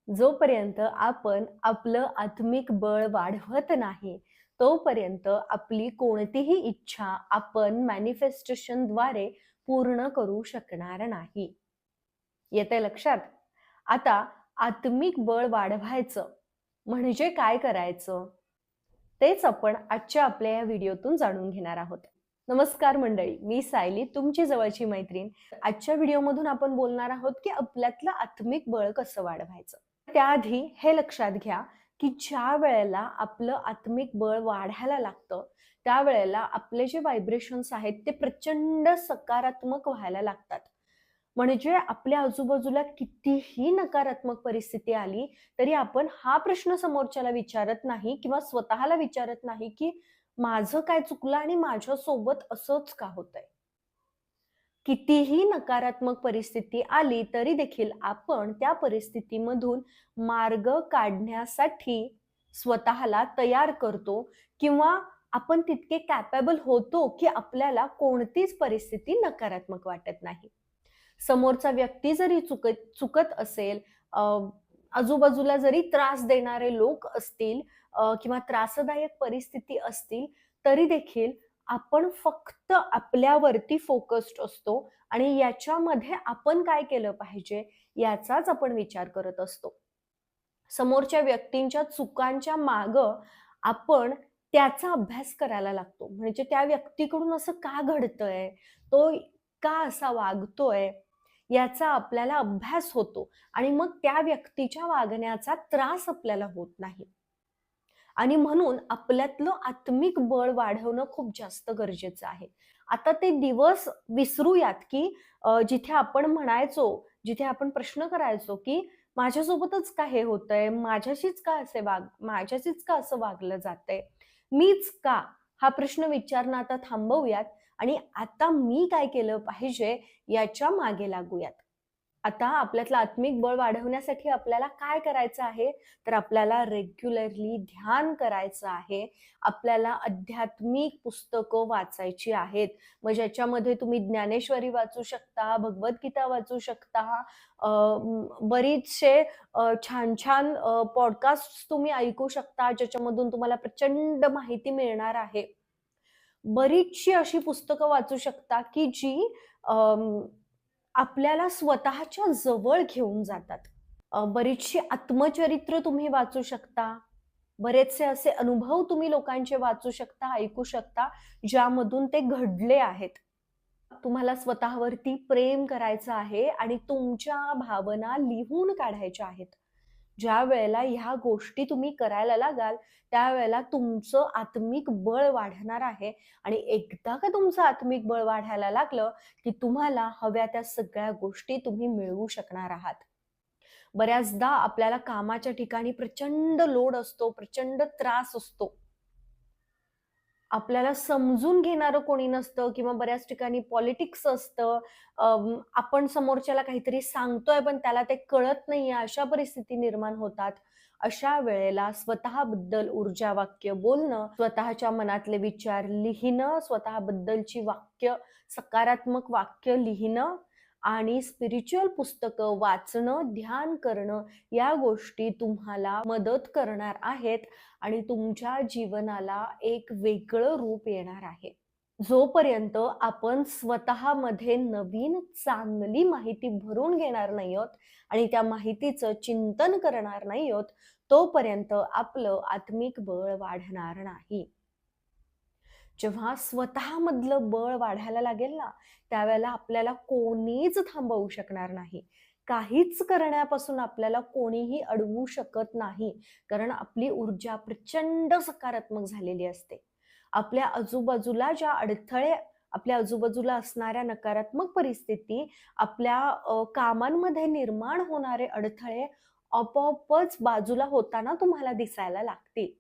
जोपर्यंत आपण आपलं आत्मिक बळ वाढवत नाही, तोपर्यंत आपली कोणतीही इच्छा आपण मॅनिफेस्टेशनद्वारे पूर्ण करू शकणार नाही. येतंय लक्षात? आता आत्मिक बळ वाढवायचं म्हणजे काय करायचं? तेच आपण आजच्या आपल्या या व्हिडिओतून जाणून घेणार आहोत. नमस्कार मंडळी, मी सायली, तुमची जवळची मैत्रीण. आजच्या व्हिडिओमधून आपण बोलणार आहोत की आपल्यातलं आत्मिक बळ कसं वाढवायचं. त्याआधी हे लक्षात घ्या की ज्या वेळेला आपलं आत्मिक बळ वाढायला लागतं, त्यावेळेला आपले जे व्हायब्रेशन्स आहेत ते प्रचंड सकारात्मक व्हायला लागतात. म्हणजे आपल्या आजूबाजूला कितीही नकारात्मक परिस्थिती आली तरी आपण हा प्रश्न समोरच्याला विचारत नाही किंवा स्वतःला विचारत नाही की माझं काय चुकलं आणि माझ्यासोबत असंच का होतंय. कितीही नकारात्मक परिस्थिती आली तरी देखील आपण त्या परिस्थितीमधून मार्ग काढण्यासाठी स्वतःला तयार करतो किंवा आपण तितके कॅपेबल होतो की आपल्याला कोणतीच परिस्थिती नकारात्मक वाटत नाही. समोरचा व्यक्ती जरी चुकत असेल, आजूबाजूला जरी त्रास देणारे लोक असतील किंवा त्रासदायक परिस्थिती असतील, तरी देखील आपण फक्त आपल्यावरती फोकस्ड असतो आणि याच्यामध्ये आपण काय केलं पाहिजे याचाच आपण विचार करत असतो. समोरच्या व्यक्तींच्या चुकांच्या मागं आपण त्याचा अभ्यास करायला लागतो. म्हणजे त्या व्यक्तीकडून असं का घडतंय? तो का असा वागतोय? याचा आपल्याला अभ्यास होतो आणि मग त्या व्यक्तीच्या वागण्याचा त्रास आपल्याला होत नाही. आणि म्हणून आपल्यातलं आत्मिक बळ वाढवणं खूप जास्त गरजेचं आहे. आता ते दिवस विसरूयात की जिथे आपण म्हणायचो, जिथे आपण प्रश्न करायचो की माझ्यासोबतच का हे होतंय? माझ्याशीच का असं वागलं जातंय? मीच का? हा प्रश्न विचारणं आता थांबवूयात आणि आता मी काय केलं पाहिजे याच्या मागे लागूयात. आता आपल्यातलं आत्मिक बळ वाढवण्यासाठी आपल्याला काय करायचं आहे? तर आपल्याला रेग्युलरली ध्यान करायचं आहे. आपल्याला आध्यात्मिक पुस्तकं वाचायची आहेत. मग ज्याच्यामध्ये तुम्ही ज्ञानेश्वरी वाचू शकता, भगवद्गीता वाचू शकता, बरीचसे छान-छान पॉडकास्ट तुम्ही ऐकू शकता, ज्याच्यामधून तुम्हाला प्रचंड माहिती मिळणार आहे. बरीचशी अशी पुस्तकं वाचू शकता, की जी आपल्याला स्वतःच्या जवळ घेऊन जातात. बरीचशी आत्मचरित्र तुम्ही वाचू शकता. बरेचसे असे अनुभव तुम्ही लोकांचे वाचू शकता, ऐकू शकता, ज्यामधून ते घडले आहेत. तुम्हाला स्वतःवरती प्रेम करायचं आहे आणि तुमच्या भावना लिहून काढायच्या आहेत. ज्यावेळेला ह्या गोष्टी तुम्ही करायला लागाल, त्यावेळेला तुमचं आत्मिक बळ वाढणार आहे आणि एकदा का तुमचं आत्मिक बळ वाढायला लागलं, की तुम्हाला हव्या त्या सगळ्या गोष्टी तुम्ही मिळवू शकणार आहात. बऱ्याचदा आपल्याला कामाच्या ठिकाणी प्रचंड लोड असतो, प्रचंड त्रास असतो. आपल्याला समजून घेणारं कोणी नसतं किंवा बऱ्याच ठिकाणी पॉलिटिक्स असतं. आपण समोरच्याला काहीतरी सांगतोय पण त्याला ते कळत नाहीये, अशा परिस्थिती निर्माण होतात. अशा वेळेला स्वतःबद्दल ऊर्जा वाक्य बोलणं, स्वतःच्या मनातले विचार लिहिणं, स्वतःबद्दलची वाक्य, सकारात्मक वाक्य लिहिणं आणि स्पिरिच्युअल पुस्तकं वाचणं, ध्यान करणं या गोष्टी तुम्हाला मदत करणार आहेत आणि तुमच्या जीवनाला एक वेगळं रूप येणार आहे. जोपर्यंत आपण स्वतःमध्ये नवीन चांगली माहिती भरून घेणार नाही आहोत आणि त्या माहितीचं चिंतन करणार नाही आहोत, तोपर्यंत आपलं आत्मिक बळ वाढणार नाही. जेव्हा स्वतःमधलं बळ वाढायला लागेल ना, त्यावेळेला आपल्याला कोणीच थांबवू शकणार नाही. काहीच करण्यापासून आपल्याला कोणीही अडवू शकत नाही. कारण आपली ऊर्जा प्रचंड सकारात्मक झालेली असते. आपल्या आजूबाजूला ज्या अडथळे, आपल्या आजूबाजूला असणाऱ्या नकारात्मक परिस्थिती, आपल्या कामांमध्ये निर्माण होणारे अडथळे आपोआपच बाजूला होताना तुम्हाला दिसायला लागतील.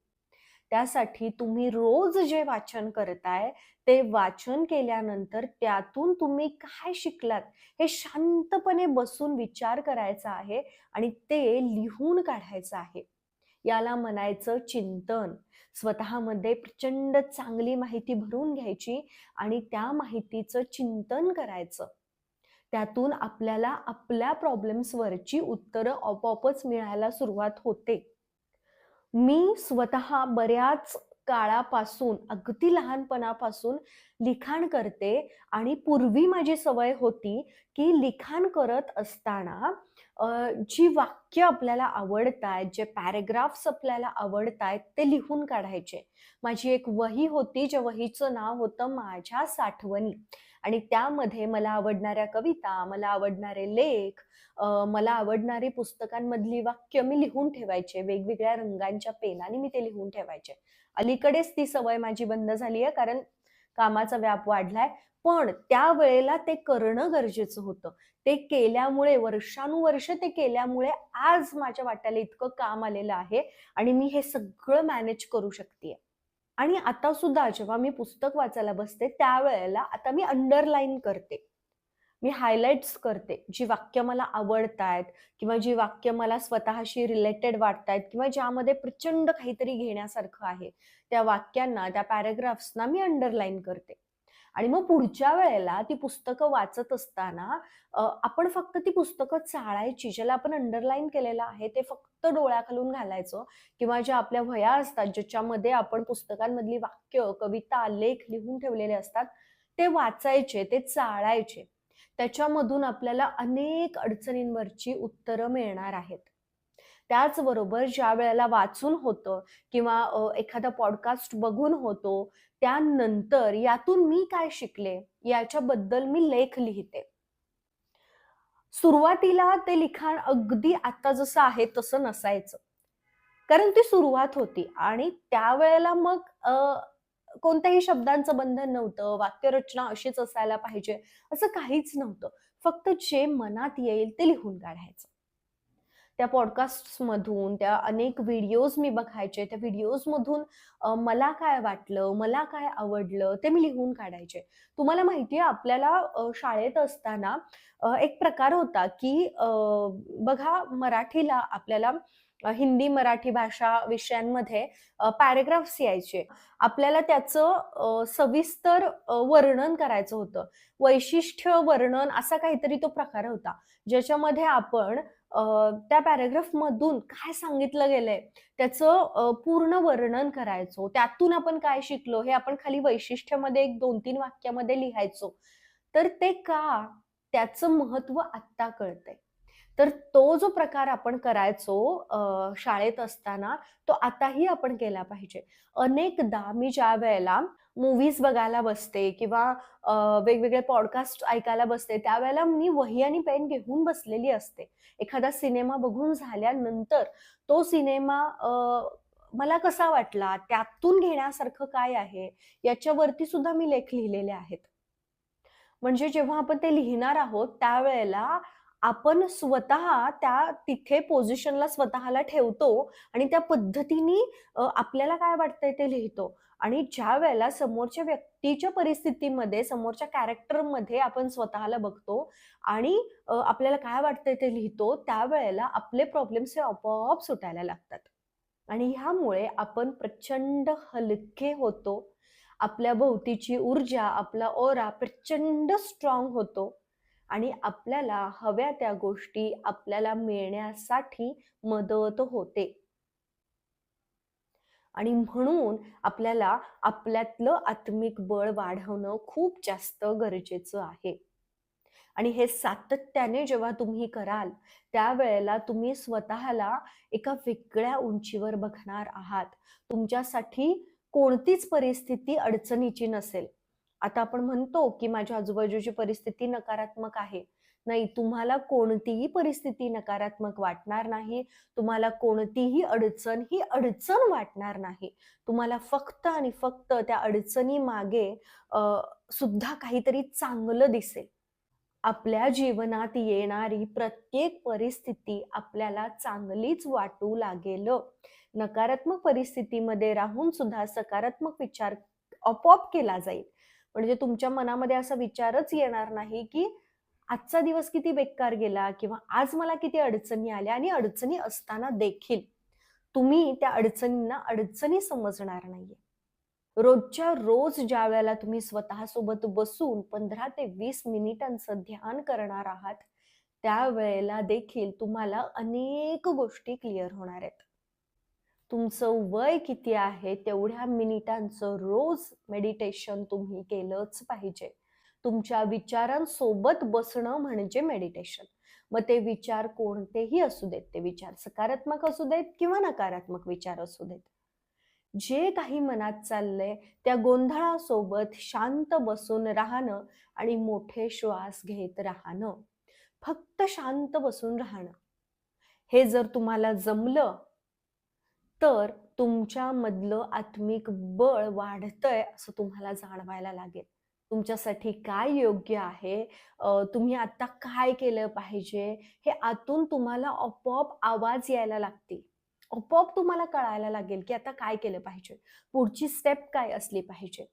त्यासाठी तुम्ही रोज जे वाचन करताय, ते वाचन केल्यानंतर त्यातून तुम्ही काय शिकलात, हे शांतपणे बसून विचार करायचा आहे आणि ते लिहून काढायचं आहे. याला म्हणायचं चिंतन. स्वतःमध्ये प्रचंड चांगली माहिती भरून घ्यायची आणि त्या माहितीचं चिंतन करायचं. त्यातून आपल्याला आपल्या प्रॉब्लेम्सवरची उत्तरं आपोआपच मिळायला सुरुवात होते. मी स्वतः बऱ्याच काळापासून, अगदी लहानपणापासून लिखाण करते आणि पूर्वी माझी सवय होती, की लिखाण करत असताना जी वाक्य आपल्याला आवडतायत, जे पॅराग्राफ्स आपल्याला आवडतायत, ते लिहून काढायचे. माझी एक वही होती, ज्या वहीचं नाव होतं माझ्या साठवणी आणि त्यामध्ये मला आवडणाऱ्या कविता, मला आवडणारे लेख, मला आवडणारी पुस्तकांमधली वाक्य मी लिहून ठेवायचे. वेगवेगळ्या रंगांच्या पेनाने मी ते लिहून ठेवायचे. अलीकडेच ती सवय माझी बंद झाली आहे, कारण कामाचा व्याप वाढलाय. पण त्यावेळेला ते करणं गरजेचं होतं. ते केल्यामुळे वर्षानुवर्ष ते केल्यामुळे आज माझ्या वाट्याला इतकं काम आलेलं आहे आणि मी हे सगळं मॅनेज करू शकतेय. आणि आता सुद्धा जेव्हा मी पुस्तक वाचायला बसते, त्यावेळेला आता मी अंडरलाईन करते. मी हायलाइट्स करते. जी वाक्य मला आवडतायत किंवा जी वाक्य मला स्वतःशी रिलेटेड वाटतायत किंवा ज्यामध्ये प्रचंड काहीतरी घेण्यासारखं आहे, त्या वाक्यांना, त्या पॅराग्राफ्सना मी अंडरलाईन करते. आणि मग पुढच्या वेळेला ती पुस्तकं वाचत असताना आपण फक्त ती पुस्तकं चाळायची. ज्याला आपण अंडरलाईन केलेलं आहे, ते फक्त डोळ्याखालून घालायचं किंवा ज्या आपल्या वह्या असतात, ज्याच्यामध्ये आपण पुस्तकांमधली वाक्य, कविता, लेख लिहून ठेवलेले असतात, ते वाचायचे, ते चाळायचे. त्याच्यामधून आपल्याला अनेक अडचणींवरची उत्तरं मिळणार आहेत. त्याचबरोबर ज्यावेळेला वाचून होतं किंवा एखादा पॉडकास्ट बघून होतो, त्यानंतर यातून मी काय शिकले, याच्याबद्दल मी लेख लिहिते. सुरुवातीला ते लिखाण अगदी आता जसं आहे तसं नसायचं. कारण ती सुरुवात होती आणि त्यावेळेला मग कोणत्याही शब्दांचं बंधन नव्हतं, वाक्यरचना अशीच असायला पाहिजे, असं काहीच नव्हतं. फक्त जे मनात येईल ते लिहून काढायचं. त्या पॉडकास्ट्समधून, त्या अनेक व्हिडिओज मी बघायचे. त्या व्हिडिओजमधून मला काय वाटलं, मला काय आवडलं, ते मी लिहून काढायचे. तुम्हाला माहिती आहे आपल्याला शाळेत असताना एक प्रकार होता, की बघा मराठीला आपल्याला हिंदी, मराठी भाषा विषयांमध्ये पॅराग्राफ्स यायचे. आपल्याला त्याचं सविस्तर वर्णन करायचं होतं. वैशिष्ट्य वर्णन असा काहीतरी तो प्रकार होता. ज्याच्यामध्ये आपण त्या पॅराग्राफमधून काय सांगितलं गेलंय त्याचं पूर्ण वर्णन करायचो. त्यातून आपण काय शिकलो हे आपण खाली वैशिष्ट्यामध्ये एक 2-3 वाक्यामध्ये लिहायचो. तर ते का? त्याचं महत्व आत्ता कळतंय. तर तो जो प्रकार आपण करायचो शाळेत असताना, तो आताही आपण केला पाहिजे. अनेकदा मी ज्यावेळेला मूव्हीज बघायला बसते किंवा वेगवेगळे पॉडकास्ट ऐकायला बसते, त्यावेळेला मी वही आणि पेन घेऊन बसलेली असते. एखादा सिनेमा बघून झाल्यानंतर तो सिनेमा मला कसा वाटला, त्यातून घेण्यासारखं काय आहे, याच्यावरती सुद्धा मी लेख लिहिलेले आहेत. म्हणजे जेव्हा आपण ते लिहिणार आहोत, त्यावेळेला आपण स्वतः त्या तिथे पोझिशनला स्वतःला ठेवतो आणि त्या पद्धतीने आपल्याला काय वाटतंय ते लिहितो. आणि ज्यावेळेला समोरच्या व्यक्तीच्या परिस्थितीमध्ये, समोरच्या कॅरेक्टरमध्ये आपण स्वतःला बघतो आणि आपल्याला काय वाटतंय ते लिहितो, त्यावेळेला आपले प्रॉब्लेम्स हे आपोआप सुटायला लागतात. आणि ह्यामुळे आपण प्रचंड हलके होतो. आपल्या भोवतीची ऊर्जा, आपला ऑरा प्रचंड स्ट्रॉंग होतो आणि आपल्याला हव्या त्या गोष्टी आपल्याला मिळण्यासाठी मदत होते. आणि म्हणून आपल्याला आपल्यातलं आत्मिक बळ वाढवणं खूप जास्त गरजेचं आहे. आणि हे सातत्याने जेव्हा तुम्ही कराल, त्यावेळेला तुम्ही स्वतःला एका वेगळ्या उंचीवर बघणार आहात. तुमच्यासाठी कोणतीच परिस्थिती अडचणीची नसेल. आता आपण म्हणतो, की माझ्या आजूबाजूची परिस्थिती नकारात्मक आहे. नाही, तुम्हाला कोणतीही परिस्थिती नकारात्मक वाटणार नाही. तुम्हाला कोणतीही अडचण ही अडचण वाटणार नाही. तुम्हाला फक्त आणि फक्त त्या अडचणीमागे सुद्धा काहीतरी चांगलं दिसेल. आपल्या जीवनात येणारी प्रत्येक परिस्थिती आपल्याला चांगलीच वाटू लागेल. नकारात्मक परिस्थितीमध्ये राहून सुद्धा सकारात्मक विचार आपोआप केला जाईल. म्हणजे तुमच्या मनामध्ये असा विचारच येणार नाही, की आजचा दिवस किती बेकार गेला किंवा आज मला किती अडचणी आल्या आणि अडचणी असताना देखील तुम्ही त्या अडचणींना अडचणी समजणार नाहीये. रोजच्या रोज ज्या वेळेला तुम्ही स्वतःसोबत बसून 15 ते 20 मिनिटांचं ध्यान करणार आहात, त्यावेळेला देखील तुम्हाला अनेक गोष्टी क्लिअर होणार आहेत. तुमचं वय किती आहे तेवढ्या मिनिटांचं रोज मेडिटेशन तुम्ही केलंच पाहिजे. तुमच्या विचारांसोबत बसणं म्हणजे मेडिटेशन. मग ते विचार कोणतेही असू देत, ते विचार सकारात्मक असू देत किंवा नकारात्मक विचार असू देत. जे काही मनात चाललंय त्या गोंधळासोबत शांत बसून राहणं आणि मोठे श्वास घेत राहणं. फक्त शांत बसून राहणं. हे जर तुम्हाला जमलं तर तुमच्यामधलं आत्मिक बळ वाढतंय असं तुम्हाला जाणवायला लागेल. तुमच्यासाठी काय योग्य आहे, तुम्ही आता काय केलं पाहिजे, हे आतून तुम्हाला आपोआप आवाज यायला लागतील. आपोआप तुम्हाला कळायला लागेल की आता काय केलं पाहिजे, पुढची स्टेप काय असली पाहिजे.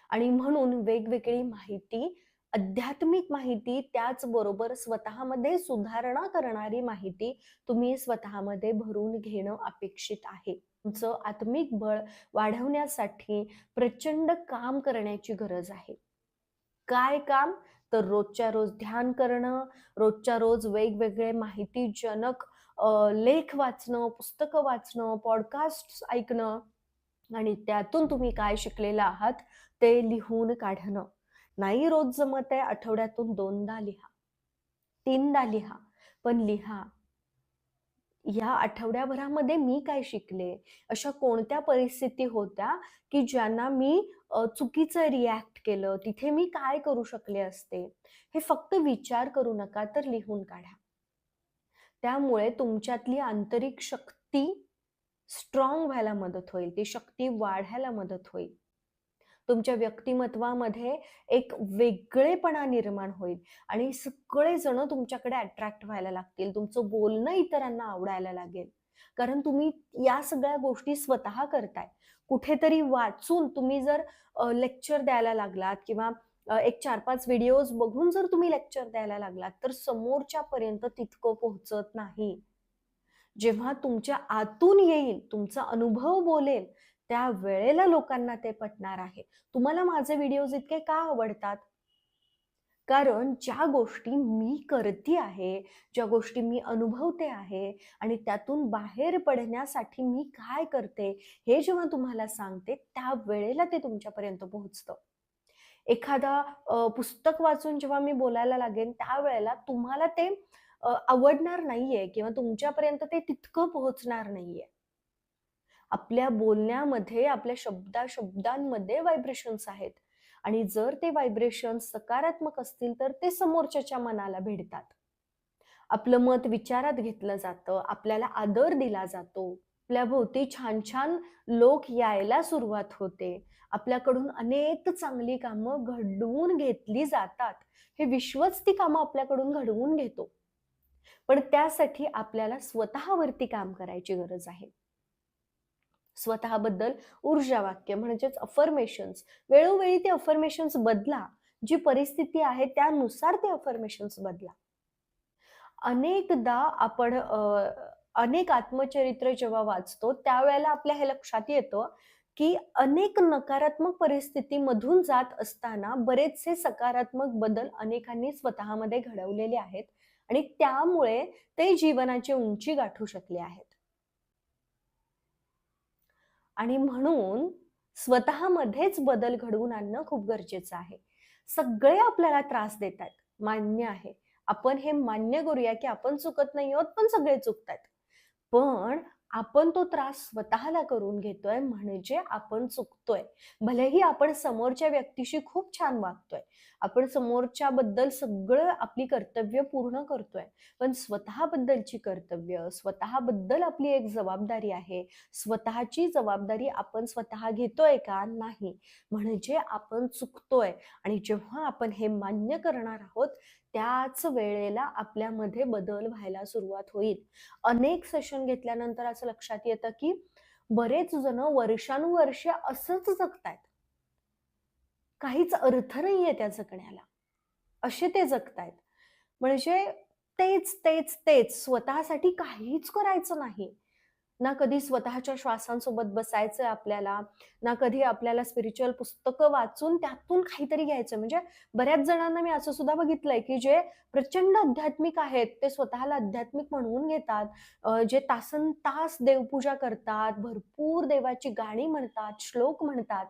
आणि म्हणून वेगवेगळी माहिती, आध्यात्मिक माहिती, त्याचबरोबर स्वतःमध्ये सुधारणा करणारी माहिती तुम्ही स्वतःमध्ये भरून घेणं अपेक्षित आहे. तुमचं आत्मिक बळ वाढवण्यासाठी प्रचंड काम करण्याची गरज आहे. काय काम? तर रोजच्या रोज ध्यान करणं, रोजच्या रोज वेगवेगळे माहितीजनक लेख वाचणं, पुस्तकं वाचणं, पॉडकास्ट ऐकणं आणि त्यातून तुम्ही काय शिकलेला आहात ते लिहून काढणं. नाही रोज जमत आहे, आठवड्यातून 2दा लिहा, 3दा लिहा, पण लिहा. या आठवड्याभरामध्ये मी काय शिकले, अशा कोणत्या परिस्थिती होत्या की ज्यांना मी चुकीचं रिॲक्ट केलं, तिथे मी काय करू शकले असते. हे फक्त विचार करू नका, तर लिहून काढा. त्यामुळे तुमच्यातली आंतरिक शक्ती स्ट्रॉंग व्हायला मदत होईल, ती शक्ती वाढायला मदत होईल. तुमच्या व्यक्तिमत्वामध्ये एक वेगळेपणा निर्माण होईल आणि सगळेजण तुमच्याकडे अट्रॅक्ट व्हायला लागतील. तुमचं बोलणं इतरांना आवडायला लागेल. कारण तुम्ही या सगळ्या गोष्टी स्वतः करताय. कुठेतरी वाचून तुम्ही जर लेक्चर द्यायला लागलात किंवा एक 4-5 व्हिडिओज बघून जर तुम्ही लेक्चर द्यायला लागलात, तर समोरच्यापर्यंत तितकं पोहोचत नाही. जेव्हा तुमच्या आतून येईल, तुमचा अनुभव बोलेल, त्या वेळेला लोकांना ते पटणार आहे. तुम्हाला माझे व्हिडिओज इतके का आवडतात? कारण ज्या गोष्टी मी करते आहे, ज्या गोष्टी मी अनुभवते आहे आणि त्यातून बाहेर पडण्यासाठी मी काय करते, हे जेव्हा तुम्हाला सांगते, त्या वेळेला ते तुमच्यापर्यंत पोहोचतं. एखादा पुस्तक वाचून जेव्हा मी बोलायला लागेन, त्यावेळेला तुम्हाला ते आवडणार नाहीये किंवा तुमच्यापर्यंत ते तितकं पोहोचणार नाहीये. आपल्या बोलण्यामध्ये, आपल्या शब्दांमध्ये व्हायब्रेशन्स आहेत आणि जर ते व्हायब्रेशन्स सकारात्मक असतील तर ते समोरच्याच्या मनाला भिडतात. आपलं मत विचारात घेतलं जातं, आपल्याला आदर दिला जातो, आपल्या भोवती छान छान लोक यायला सुरुवात होते, आपल्याकडून अनेक चांगली कामं घडवून घेतली जातात. हे विश्वच ती कामं आपल्याकडून घडवून घेतो. पण त्यासाठी आपल्याला स्वतःवरती काम करायची गरज आहे. स्वतःबद्दल ऊर्जा वाक्य म्हणजेच अफर्मेशन्स, वेळोवेळी ते अफर्मेशन्स बदला. जी परिस्थिती आहे त्यानुसार ते अफर्मेशन्स बदला. अनेकदा आपण अनेक आत्मचरित्र जेव्हा वाचतो त्यावेळेला आपल्या हे लक्षात येतं की अनेक नकारात्मक परिस्थितीमधून जात असताना बरेचसे सकारात्मक बदल अनेकांनी स्वतःमध्ये घडवलेले आहेत आणि त्यामुळे ते जीवनाची उंची गाठू शकले आहेत. आणि म्हणून स्वतःमध्येच बदल घडवून आणणं खूप गरजेचं आहे. सगळे आपल्याला त्रास देतात, मान्य आहे. आपण हे मान्य करूया की आपण चुकत नाही आहोत, पण सगळे चुकतात. पण आपण तो त्रास स्वतःला करून घेतोय म्हणजे आपण चुकतोय. भलेही आपण समोरच्या व्यक्तीशी खूप छान वागतोय, आपण समोरच्याबद्दल सगळं आपली कर्तव्य पूर्ण करतोय, पण स्वतःबद्दलची कर्तव्य, स्वतःबद्दल आपली एक जबाबदारी आहे. स्वतःची जबाबदारी आपण स्वतः घेतोय का? नाही. म्हणजे आपण चुकतोय आणि जेव्हा आपण हे मान्य करणार आहोत, त्याच वेळेला आपल्यामध्ये बदल व्हायला सुरुवात होईल. अनेक सेशन घेतल्यानंतर असं लक्षात येतं की बरेच जण वर्षानुवर्षे असंच जगतायत. काहीच अर्थ नाहीये त्या जगण्याला. असे ते जगतायत. म्हणजे तेच स्वतःसाठी काहीच करायचं नाही. ना कधी स्वतःच्या श्वासांसोबत बसायचंय आपल्याला, ना कधी आपल्याला स्पिरिच्युअल पुस्तकं वाचून त्यातून काहीतरी घ्यायचं. म्हणजे बऱ्याच जणांना मी असं सुद्धा बघितलंय, की जे प्रचंड आध्यात्मिक आहेत, ते स्वतःला आध्यात्मिक म्हणवून घेतात. जे तासनतास देवपूजा करतात, भरपूर देवाची गाणी म्हणतात, श्लोक म्हणतात.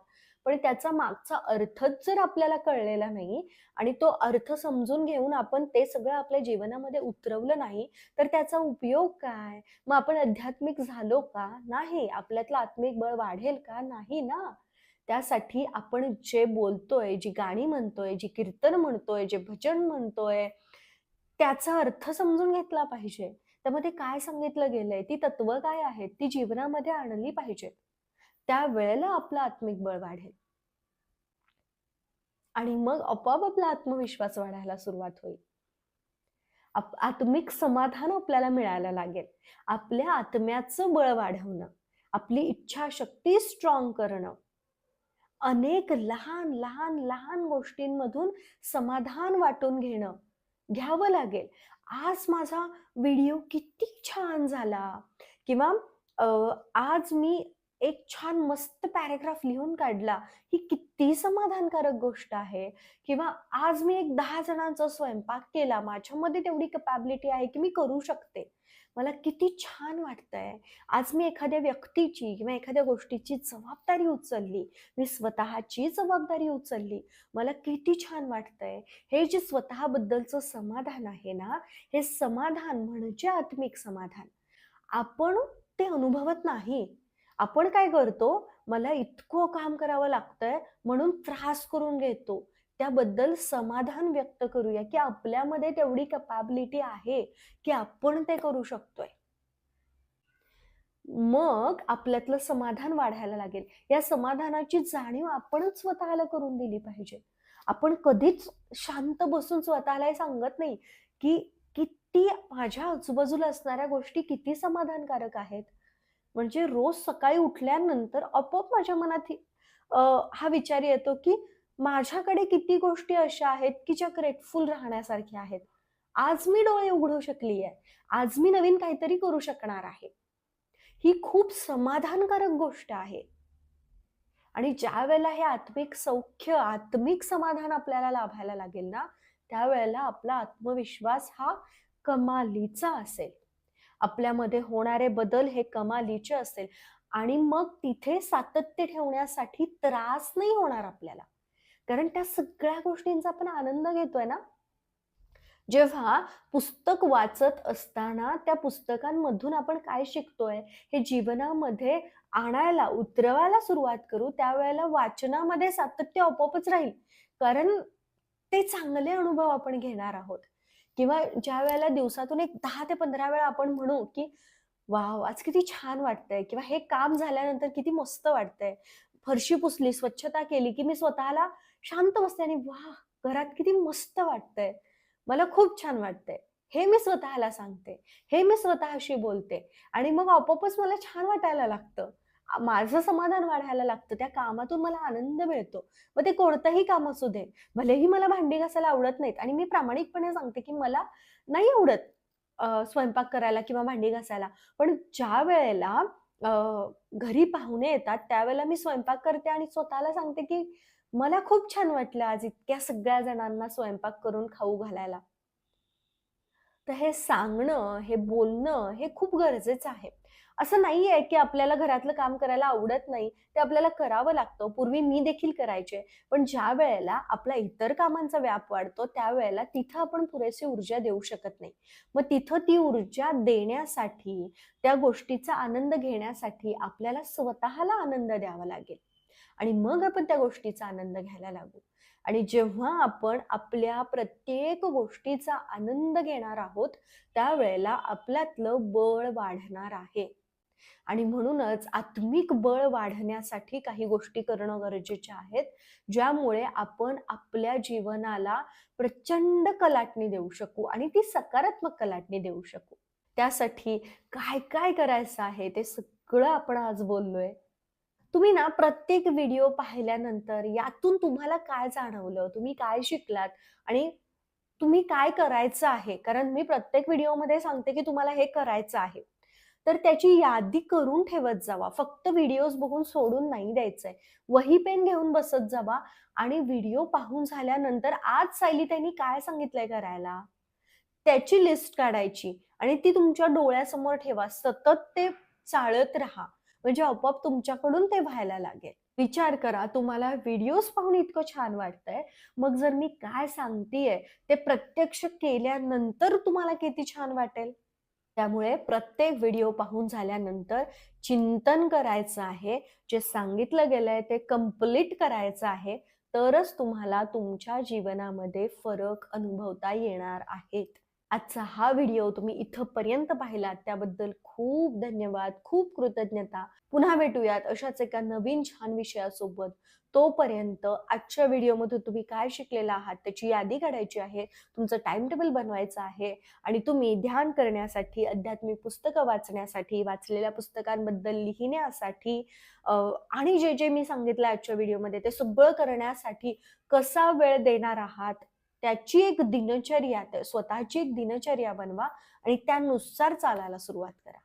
पण त्याचा मागचा अर्थच जर आपल्याला कळलेला नाही आणि तो अर्थ समजून घेऊन आपण ते सगळं आपल्या जीवनामध्ये उतरवलं नाही, तर त्याचा उपयोग काय? मग आपण आध्यात्मिक झालो का? नाही. आपल्यातलं आत्मिक बळ वाढेल का? नाही ना. त्यासाठी आपण जे बोलतोय, जी गाणी म्हणतोय, जी कीर्तन म्हणतोय, जे भजन म्हणतोय, त्याचा अर्थ समजून घेतला पाहिजे. त्यामध्ये काय सांगितलं गेलंय, ती तत्व काय आहेत, ती जीवनामध्ये आणली पाहिजेत. त्यावेळेला आपलं आत्मिक बळ वाढेल आणि मग आपोआप आपला आत्मविश्वास वाढायला सुरुवात होईल. आत्मिक समाधान आपल्याला मिळायला लागेल. आपल्या आत्म्याचं बळ वाढवणं, आपली इच्छाशक्ती स्ट्रॉंग करणं, अनेक लहान, लहान, लहान गोष्टींमधून समाधान वाटून घ्यावं लागेल. आज माझा व्हिडिओ किती छान झाला किंवा अ, आज मी एक छान मस्त पॅराग्राफ लिहून काढला. ही किती समाधानकारक गोष्ट आहे. किंवा आज मी एक 10 जणांचा स्वयंपाक केला. माझ्यामध्ये तेवढी कॅपॅबिलिटी आहे, की मी करू शकते. मला किती छान वाटतंय. आज मी एखाद्या व्यक्तीची किंवा एखाद्या गोष्टीची जबाबदारी उचलली. मी स्वतःची जबाबदारी उचलली. मला किती छान वाटतंय. हे जे स्वतःबद्दलचं समाधान आहे ना, हे समाधान म्हणजे आत्मिक समाधान. आपण ते अनुभवत नाही. आपण काय करतो, मला इतकं काम करावं लागतंय म्हणून त्रास करून घेतो. त्याबद्दल समाधान व्यक्त करूया, की आपल्यामध्ये तेवढी कॅपॅबिलिटी आहे, की आपण ते करू शकतोय. मग आपल्यातलं समाधान वाढायला लागेल. या समाधानाची जाणीव आपणच स्वतःला करून दिली पाहिजे. आपण कधीच शांत बसून स्वतःला हे सांगत नाही, की किती माझ्या आजूबाजूला असणाऱ्या गोष्टी किती समाधानकारक आहेत. म्हणजे रोज सकाळी उठल्यानंतर आपोआप माझ्या मनात हा विचार येतो, की माझ्याकडे किती गोष्टी अशा आहेत, की ज्या ग्रेटफुल राहण्यासारख्या आहेत. आज मी डोळे उघडू शकली आहे. आज मी नवीन काहीतरी करू शकणार आहे. ही खूप समाधानकारक गोष्ट आहे. आणि ज्यावेळेला हे आत्मिक सौख्य, आत्मिक समाधान आपल्याला लाभायला लागेल ना, त्यावेळेला आपला आत्मविश्वास हा कमालीचा असेल. आपल्यामध्ये होणारे बदल हे कमालीचे असेल आणि मग तिथे सातत्य ठेवण्यासाठी त्रास नाही होणार आपल्याला. कारण त्या सगळ्या गोष्टींचा आपण आनंद घेतोय ना. जेव्हा पुस्तक वाचत असताना त्या पुस्तकांमधून आपण काय शिकतोय हे जीवनामध्ये आणायला, उतरवायला सुरुवात करू, त्यावेळेला वाचनामध्ये सातत्य आपोआपच राहील. कारण ते चांगले अनुभव आपण घेणार आहोत. किंवा ज्यावेळेला दिवसातून एक 10 ते 15 वेळा आपण म्हणू, की "वॉव! आज किती छान वाटतंय" किंवा "हे काम झाल्यानंतर किती मस्त वाटतंय." फरशी पुसली, स्वच्छता केली, की मी स्वतःला शांत बसते आणि "वाह! घरात किती मस्त वाटतंय." मला खूप छान वाटतंय. हे मी स्वतःला सांगते. हे मी स्वतःशी बोलते आणि मग आपोआपच मला छान वाटायला लागतं. माझं समाधान वाढायला लागतं. त्या कामातून मला आनंद मिळतो. मग ते कोणतंही काम असू दे. भलेही मला भांडी घासायला आवडत नाहीत आणि मी प्रामाणिकपणे सांगते, की मला नाही आवडत स्वयंपाक करायला किंवा भांडी घासायला. पण ज्यावेळेला अ, घरी पाहुणे येतात, त्यावेळेला मी स्वयंपाक करते आणि स्वतःला सांगते, की मला खूप छान वाटलं आज इतक्या सगळ्या जणांना स्वयंपाक करून खाऊ घालायला. तर हे सांगणं, हे बोलणं हे खूप गरजेचं आहे. असं नाहीये, की आपल्याला घरातलं काम करायला आवडत नाही, ते आपल्याला करावं लागतं. पूर्वी मी देखील करायचे. पण ज्यावेळेला आपला इतर कामांचा व्याप वाढतो, त्यावेळेला तिथं आपण पुरेशी ऊर्जा देऊ शकत नाही. मग तिथं ती ऊर्जा देण्यासाठी, त्या गोष्टीचा आनंद घेण्यासाठी आपल्याला स्वतःला आनंद द्यावा लागेल. आणि मग आपण त्या गोष्टीचा आनंद घ्यायला लागू. आणि जेव्हा आपण आपल्या प्रत्येक गोष्टीचा आनंद घेणार आहोत, त्यावेळेला आपल्यातलं बळ वाढणार आहे. आणि म्हणूनच आत्मिक बळ वाढण्यासाठी काही गोष्टी करणं गरजेच्या आहेत, ज्यामुळे आपण आपल्या जीवनाला प्रचंड कलाटणी देऊ शकू आणि ती सकारात्मक कलाटणी देऊ शकू. त्यासाठी काय-काय करायचं आहे ते सगळं आपण आज बोललोय. तुम्ही ना प्रत्येक व्हिडिओ पाहिल्यानंतर यातून तुम्हाला काय जाणवलं, तुम्ही काय शिकलात आणि तुम्ही काय करायचं आहे? कारण मी प्रत्येक व्हिडिओमध्ये सांगते, की तुम्हाला हे करायचं आहे. तर त्याची यादी करून ठेवत जावा. फक्त व्हिडिओज बघून सोडून नाही द्यायचंय. वही पेन घेऊन बसत जावा आणि व्हिडिओ पाहून झाल्यानंतर आज सायलीताईंनी काय सांगितलंय करायला, त्याची लिस्ट काढायची आणि ती तुमच्या डोळ्यासमोर ठेवा. सतत ते चाळत राहा. म्हणजे आपोआप तुमच्याकडून ते व्हायला लागेल. विचार करा, तुम्हाला व्हिडिओज पाहून इतकं छान वाटतंय, मग जर मी काय सांगतेय ते प्रत्यक्ष केल्यानंतर तुम्हाला किती छान वाटेल. त्यामुळे प्रत्येक व्हिडिओ पाहून झाल्यानंतर चिंतन करायचं आहे. जे सांगितलं गेलंय ते कंप्लीट करायचं आहे. तरच तुम्हाला तुमच्या जीवनामध्ये फरक अनुभवता येणार आहेत. आजचा हा व्हिडिओ तुम्ही इथपर्यंत पाहिलात त्याबद्दल खूप धन्यवाद, खूप कृतज्ञता. पुन्हा भेटूयात अशाच एका नवीन छान विषयासोबत. तोपर्यंत आजच्या व्हिडिओमधून तुम्ही काय शिकलेला आहात त्याची यादी काढायची आहे. तुमचं टाइम टेबल बनवायचं आहे आणि तुम्ही ध्यान करण्यासाठी, आध्यात्मिक पुस्तकं वाचण्यासाठी, वाचलेल्या पुस्तकांबद्दल लिहिण्यासाठी आणि जे मी सांगितलं आजच्या व्हिडिओमध्ये ते सगळं करण्यासाठी कसा वेळ देणार आहात, त्याची एक दिनचर्या, स्वतःची एक दिनचर्या बनवा आणि त्यानुसार चालायला सुरुवात करा.